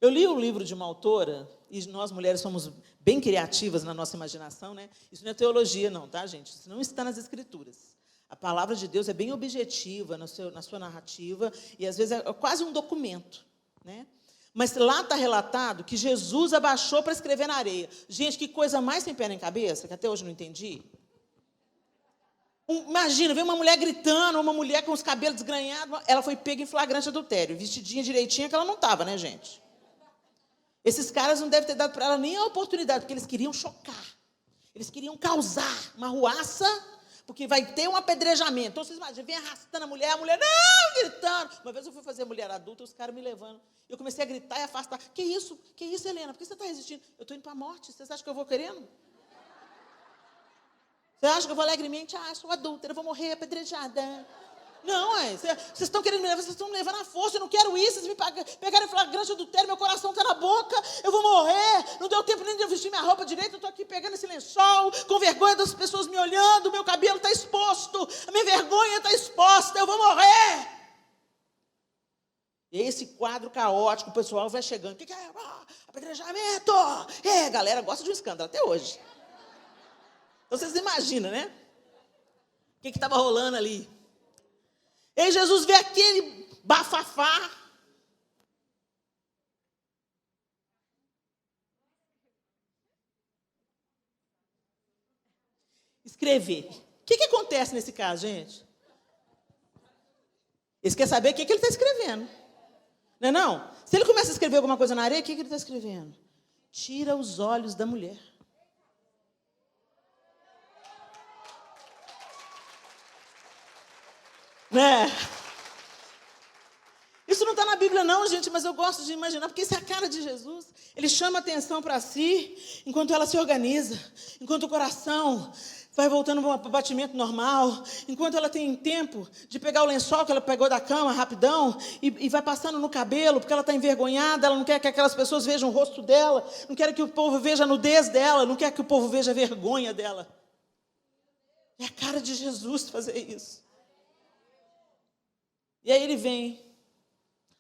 Eu li um livro de uma autora, e nós mulheres somos bem criativas na nossa imaginação, né? Isso não é teologia não, tá, gente? Isso não está nas Escrituras. A palavra de Deus é bem objetiva na sua narrativa, e às vezes é quase um documento, né? Mas lá está relatado que Jesus abaixou para escrever na areia. Gente, que coisa mais sem pé nem cabeça, que até hoje não entendi. Imagina, vem uma mulher gritando, uma mulher com os cabelos desgrenhados, ela foi pega em flagrante adultério, vestidinha direitinha, que ela não estava, né, gente? Esses caras não devem ter dado para ela nem a oportunidade, porque eles queriam chocar. Eles queriam causar uma ruaça, porque vai ter um apedrejamento. Então, vocês imaginam, vem arrastando a mulher não, gritando. Uma vez eu fui fazer mulher adulta, os caras me levando. Eu comecei a gritar e afastar. Que isso, Helena? Por que você está resistindo? Eu estou indo para a morte. Vocês acham que eu vou querendo? Você acha que eu vou alegremente? Ah, sou adúltera, eu vou morrer apedrejada. Não, vocês estão querendo me levar, vocês estão me levando à força, eu não quero isso, vocês me pegaram em flagrante adultério, meu coração está na boca, eu vou morrer, não deu tempo nem de eu vestir minha roupa direito, eu estou aqui pegando esse lençol, com vergonha das pessoas me olhando, meu cabelo está exposto, a minha vergonha está exposta, eu vou morrer. E esse quadro caótico, o pessoal vai chegando, o que é? Apedrejamento! A galera gosta de um escândalo até hoje. Então vocês imaginam, né? O que estava rolando ali? E aí Jesus vê aquele bafafá. Escrever. O que acontece nesse caso, gente? Eles querem saber o que ele está escrevendo. Não é não? Se ele começa a escrever alguma coisa na areia, o que ele está escrevendo? Tira os olhos da mulher. Né? Isso não está na Bíblia não, gente, mas eu gosto de imaginar, porque isso é a cara de Jesus. Ele chama a atenção para si, enquanto ela se organiza, enquanto o coração vai voltando para o batimento normal, enquanto ela tem tempo de pegar o lençol que ela pegou da cama, rapidão, e vai passando no cabelo, porque ela está envergonhada, ela não quer que aquelas pessoas vejam o rosto dela, não quer que o povo veja a nudez dela, não quer que o povo veja a vergonha dela. É a cara de Jesus fazer isso. E aí ele vem,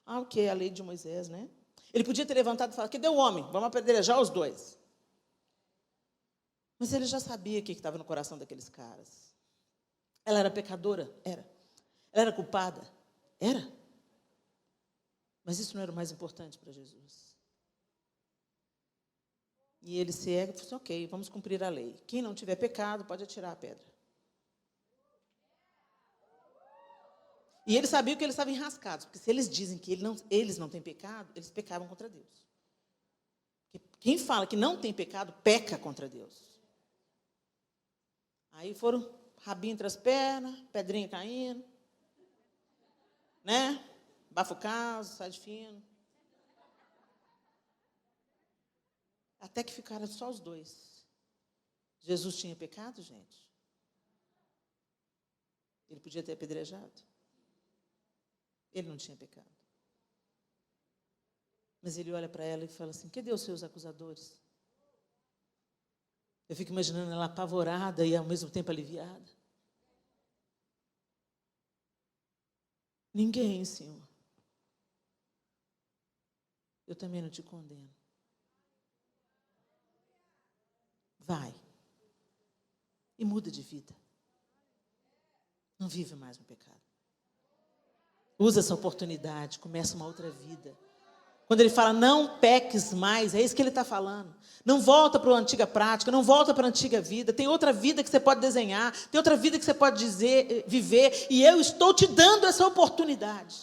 a lei de Moisés, né? Ele podia ter levantado e falado, cadê o homem? Vamos apedrejar os dois. Mas ele já sabia o que estava no coração daqueles caras. Ela era pecadora? Era. Ela era culpada? Era. Mas isso não era o mais importante para Jesus. E ele cega e falou assim, ok, vamos cumprir a lei. Quem não tiver pecado, pode atirar a pedra. E eles sabiam que eles estavam enrascados, porque se eles dizem que eles não têm pecado, eles pecavam contra Deus. Porque quem fala que não tem pecado, peca contra Deus. Aí foram rabinho entre as pernas, pedrinha caindo, né? Bafa o caso, sai de fino. Até que ficaram só os dois. Jesus tinha pecado, gente? Ele podia ter apedrejado? Ele não tinha pecado. Mas ele olha para ela e fala assim, cadê os seus acusadores? Eu fico imaginando ela apavorada e ao mesmo tempo aliviada. Ninguém, Senhor. Eu também não te condeno. Vai. E muda de vida. Não vive mais no pecado. Usa essa oportunidade, começa uma outra vida. Quando ele fala, não peques mais, é isso que ele está falando. Não volta para a antiga prática, não volta para a antiga vida. Tem outra vida que você pode desenhar, tem outra vida que você pode viver, e eu estou te dando essa oportunidade.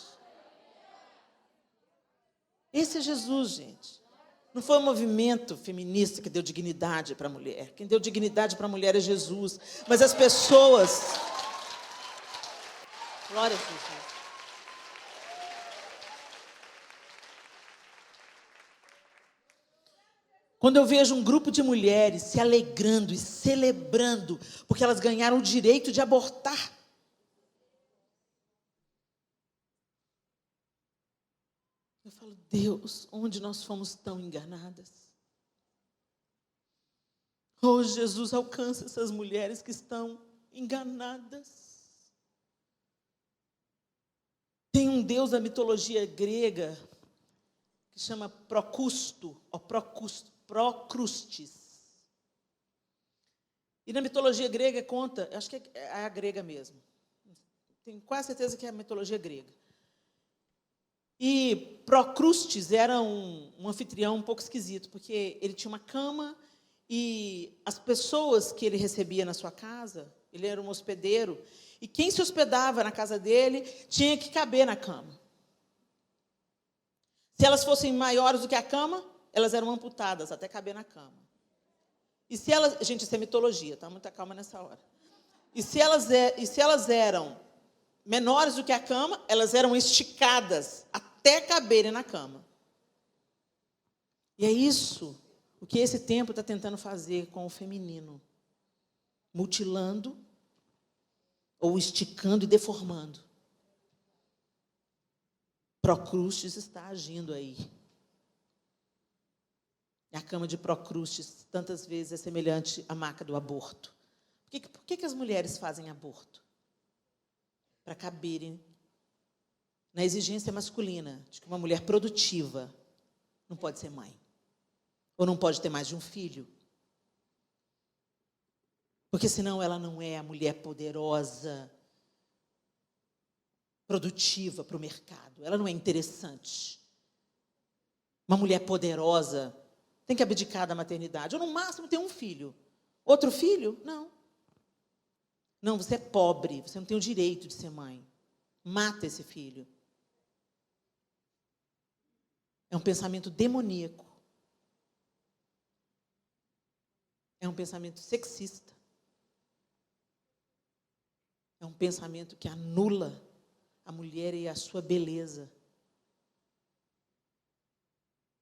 Esse é Jesus, gente. Não foi o movimento feminista que deu dignidade para a mulher. Quem deu dignidade para a mulher é Jesus. Mas as pessoas... Glória a Deus. Quando eu vejo um grupo de mulheres se alegrando e celebrando porque elas ganharam o direito de abortar. Eu falo, Deus, onde nós fomos tão enganadas? Oh, Jesus, alcança essas mulheres que estão enganadas. Tem um deus da mitologia grega que chama Procusto, ou Procrustes. E na mitologia grega conta, acho que é a grega mesmo. Tenho quase certeza que é a mitologia grega. E Procrustes era um anfitrião um pouco esquisito, porque ele tinha uma cama e as pessoas que ele recebia na sua casa, ele era um hospedeiro, e quem se hospedava na casa dele tinha que caber na cama. Se elas fossem maiores do que a cama, elas eram amputadas até caber na cama. E se elas... Gente, isso é mitologia, tá? Muita calma nessa hora. E se elas eram menores do que a cama, elas eram esticadas até caberem na cama. E é isso o que esse tempo está tentando fazer com o feminino. Mutilando, ou esticando e deformando. Procrustes está agindo aí. A cama de Procrustes, tantas vezes, é semelhante à marca do aborto. Por que as mulheres fazem aborto? Para caberem na exigência masculina de que uma mulher produtiva não pode ser mãe. Ou não pode ter mais de um filho. Porque senão ela não é a mulher poderosa, produtiva para o mercado. Ela não é interessante. Uma mulher poderosa tem que abdicar da maternidade. Ou, no máximo, ter um filho. Outro filho? Não. Não, você é pobre. Você não tem o direito de ser mãe. Mata esse filho. É um pensamento demoníaco. É um pensamento sexista. É um pensamento que anula a mulher e a sua beleza.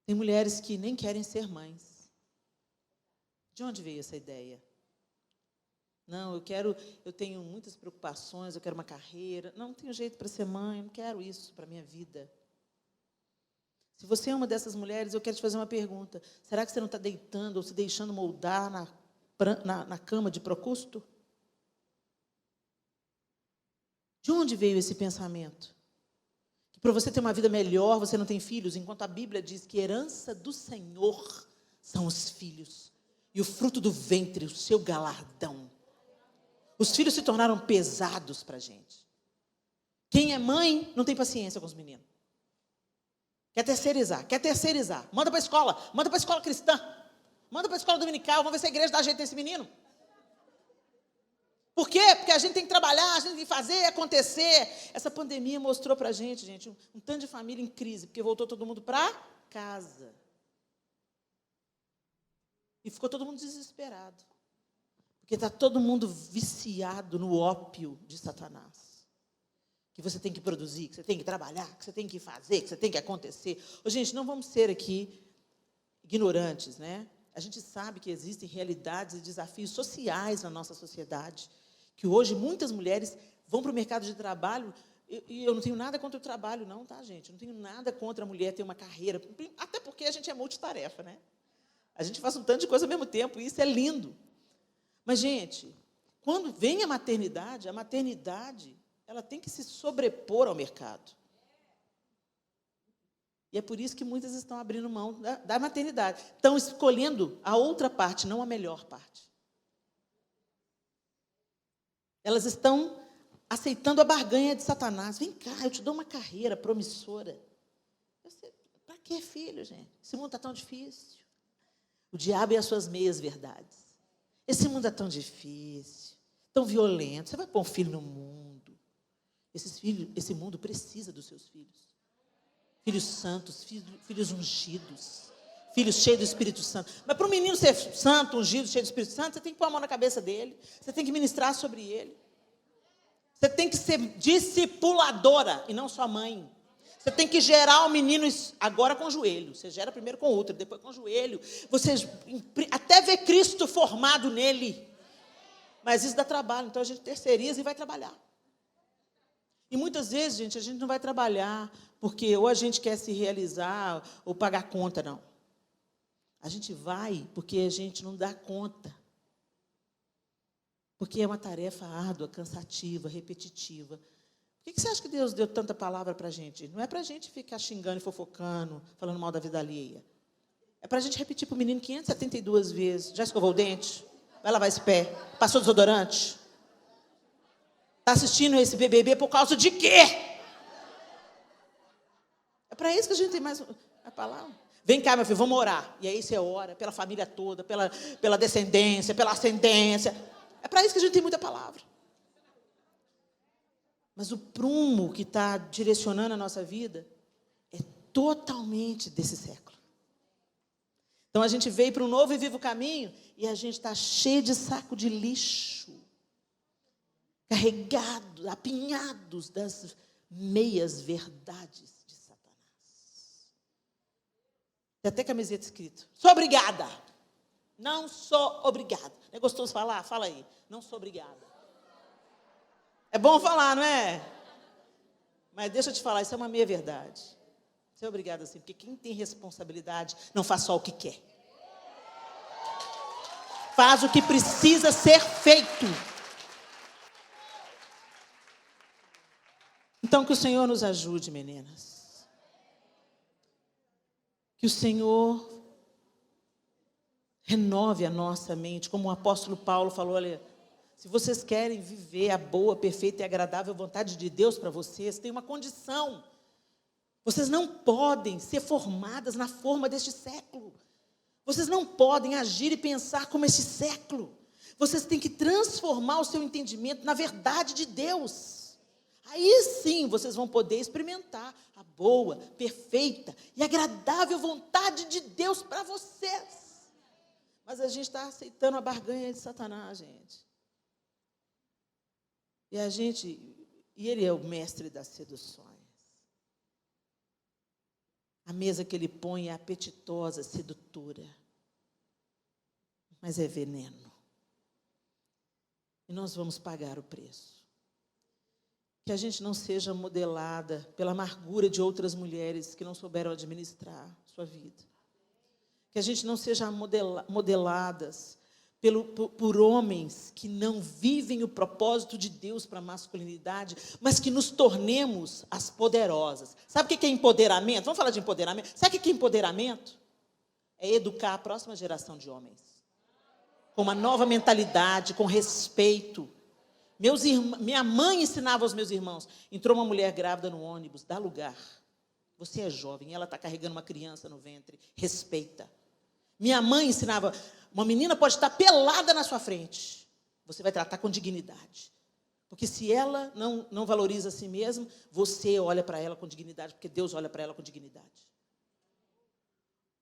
Tem mulheres que nem querem ser mães. De onde veio essa ideia? Não, eu tenho muitas preocupações, eu quero uma carreira. Não tenho jeito para ser mãe, não quero isso para a minha vida. Se você é uma dessas mulheres, eu quero te fazer uma pergunta. Será que você não está deitando ou se deixando moldar na cama de Procusto? De onde veio esse pensamento? Que para você ter uma vida melhor, você não tem filhos, enquanto a Bíblia diz que herança do Senhor são os filhos. E o fruto do ventre, o seu galardão. Os filhos se tornaram pesados para a gente. Quem é mãe não tem paciência com os meninos. Quer terceirizar. Manda para a escola cristã. Manda para a escola dominical, vamos ver se a igreja dá jeito nesse menino. Por quê? Porque a gente tem que trabalhar, a gente tem que fazer acontecer. Essa pandemia mostrou para a gente, um tanto de família em crise, porque voltou todo mundo para casa. E ficou todo mundo desesperado. Porque está todo mundo viciado no ópio de Satanás. Que você tem que produzir, que você tem que trabalhar, que você tem que fazer, que você tem que acontecer. Ô, gente, não vamos ser aqui ignorantes, né? A gente sabe que existem realidades e desafios sociais na nossa sociedade, que hoje muitas mulheres vão para o mercado de trabalho, e eu não tenho nada contra o trabalho, não, tá, gente? Eu não tenho nada contra a mulher ter uma carreira, até porque a gente é multitarefa, né? A gente faz um tanto de coisa ao mesmo tempo, e isso é lindo. Mas, gente, quando vem a maternidade, ela tem que se sobrepor ao mercado. E é por isso que muitas estão abrindo mão da maternidade. Estão escolhendo a outra parte, não a melhor parte. Elas estão aceitando a barganha de Satanás. Vem cá, eu te dou uma carreira promissora. Para que, filho, gente? Esse mundo está tão difícil. O diabo e as suas meias verdades. Esse mundo é tão difícil, tão violento. Você vai pôr um filho no mundo. Esse mundo precisa dos seus filhos. Filhos santos, filhos ungidos, filhos cheios do Espírito Santo. Mas para um menino ser santo, ungido, cheio do Espírito Santo, você tem que pôr a mão na cabeça dele, você tem que ministrar sobre ele. Você tem que ser discipuladora e não só mãe. Você tem que gerar o menino agora com o joelho. Você gera primeiro com o útero, depois com o joelho. Você até vê Cristo formado nele. Mas isso dá trabalho, então a gente terceiriza e vai trabalhar. E muitas vezes, gente, a gente não vai trabalhar porque ou a gente quer se realizar ou pagar conta, não. A gente vai porque a gente não dá conta. Porque é uma tarefa árdua, cansativa, repetitiva. Por que você acha que Deus deu tanta palavra para a gente? Não é para a gente ficar xingando e fofocando, falando mal da vida alheia. É para a gente repetir para o menino 572 vezes. Já escovou o dente? Vai lavar esse pé? Passou desodorante? Está assistindo esse BBB por causa de quê? É para isso que a gente tem mais a palavra. Vem cá, meu filho, vamos orar. E aí você ora pela família toda, pela descendência, pela ascendência. É para isso que a gente tem muita palavra. Mas o prumo que está direcionando a nossa vida é totalmente desse século. Então a gente veio para um novo e vivo caminho e a gente está cheio de saco de lixo, carregados, apinhados das meias verdades de Satanás. Tem até camiseta escrito: sou obrigada. Não sou obrigada. É gostoso falar? Fala aí. Não sou obrigada. É bom falar, não é? Mas deixa eu te falar, isso é uma meia-verdade. Você é obrigado assim, porque quem tem responsabilidade não faz só o que quer. Faz o que precisa ser feito. Então, que o Senhor nos ajude, meninas. Que o Senhor renove a nossa mente, como o apóstolo Paulo falou, olha, se vocês querem viver a boa, perfeita e agradável vontade de Deus para vocês, tem uma condição. Vocês não podem ser formadas na forma deste século. Vocês não podem agir e pensar como esse século. Vocês têm que transformar o seu entendimento na verdade de Deus. Aí sim vocês vão poder experimentar a boa, perfeita e agradável vontade de Deus para vocês. Mas a gente está aceitando a barganha de Satanás, gente. E ele é o mestre das seduções. A mesa que ele põe é apetitosa, sedutora. Mas é veneno. E nós vamos pagar o preço. Que a gente não seja modelada pela amargura de outras mulheres que não souberam administrar sua vida. Que a gente não seja modeladas por homens que não vivem o propósito de Deus para a masculinidade, mas que nos tornemos as poderosas. Sabe o que é empoderamento? Vamos falar de empoderamento? Sabe o que é empoderamento? É educar a próxima geração de homens. Com uma nova mentalidade, com respeito. Minha mãe ensinava aos meus irmãos. Entrou uma mulher grávida no ônibus, dá lugar. Você é jovem, ela está carregando uma criança no ventre. Respeita. Minha mãe ensinava, uma menina pode estar pelada na sua frente. Você vai tratar com dignidade. Porque se ela não valoriza a si mesma, você olha para ela com dignidade, porque Deus olha para ela com dignidade.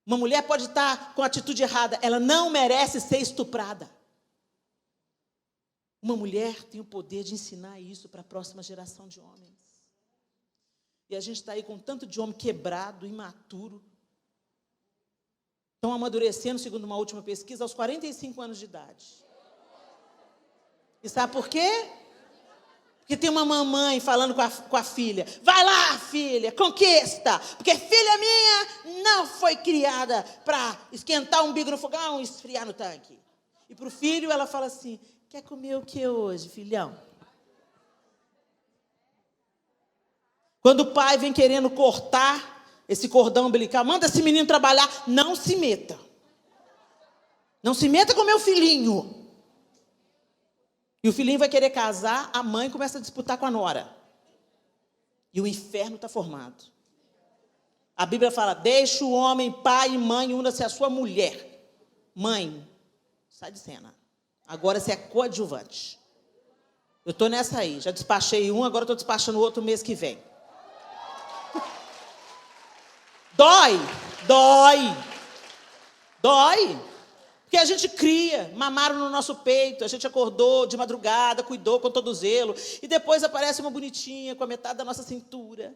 Uma mulher pode estar com a atitude errada, ela não merece ser estuprada. Uma mulher tem o poder de ensinar isso para a próxima geração de homens. E a gente está aí com tanto de homem quebrado, imaturo. Estão amadurecendo, segundo uma última pesquisa, aos 45 anos de idade. E sabe por quê? Porque tem uma mamãe falando com a filha. Vai lá, filha, conquista. Porque filha minha não foi criada para esquentar o umbigo no fogão e esfriar no tanque. E para o filho ela fala assim, quer comer o que hoje, filhão? Quando o pai vem querendo cortar esse cordão umbilical, manda esse menino trabalhar, não se meta. Não se meta com meu filhinho. E o filhinho vai querer casar, a mãe começa a disputar com a nora. E o inferno está formado. A Bíblia fala, deixa o homem, pai e mãe, una-se a sua mulher. Mãe, sai de cena. Agora você é coadjuvante. Eu estou nessa aí, já despachei um, agora estou despachando o outro mês que vem. Dói. Porque a gente cria, mamaram no nosso peito, a gente acordou de madrugada, cuidou com todo zelo, e depois aparece uma bonitinha com a metade da nossa cintura.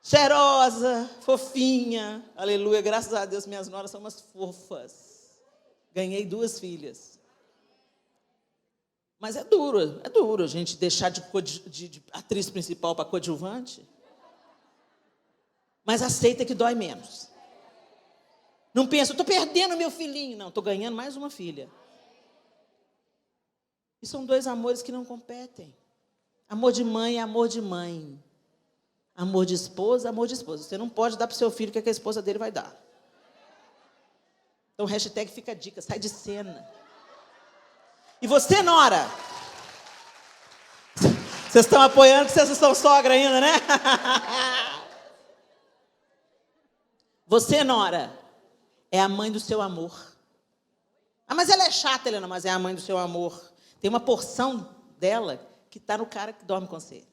Cheirosa, fofinha, aleluia, graças a Deus, minhas noras são umas fofas. Ganhei 2 filhas. Mas é duro a gente deixar de atriz principal para coadjuvante. Mas aceita que dói menos. Não pensa, estou perdendo meu filhinho. Não, estou ganhando mais uma filha. E são 2 amores que não competem. Amor de mãe é amor de mãe. Amor de esposa, amor de esposa. Você não pode dar para o seu filho o que a esposa dele vai dar. Então, hashtag fica a dica, sai de cena. E você, nora? Vocês estão apoiando que vocês são sogra ainda, né? Você, nora, é a mãe do seu amor. Ah, mas ela é chata, Helena, mas é a mãe do seu amor. Tem uma porção dela que está no cara que dorme com você.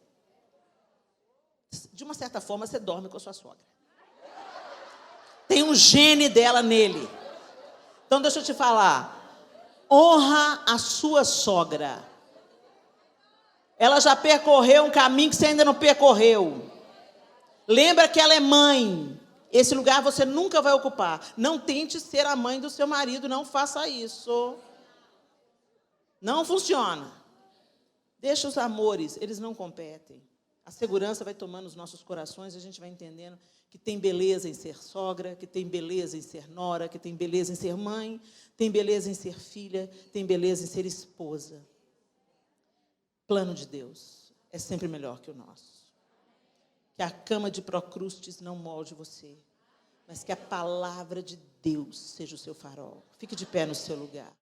De uma certa forma, você dorme com a sua sogra. Tem um gene dela nele. Então, deixa eu te falar. Honra a sua sogra. Ela já percorreu um caminho que você ainda não percorreu. Lembra que ela é mãe. Esse lugar você nunca vai ocupar. Não tente ser a mãe do seu marido, não faça isso. Não funciona. Deixa os amores, eles não competem. A segurança vai tomando os nossos corações e a gente vai entendendo que tem beleza em ser sogra, que tem beleza em ser nora, que tem beleza em ser mãe, tem beleza em ser filha, tem beleza em ser esposa. Plano de Deus é sempre melhor que o nosso. Que a cama de Procrustes não molde você, mas que a palavra de Deus seja o seu farol. Fique de pé no seu lugar.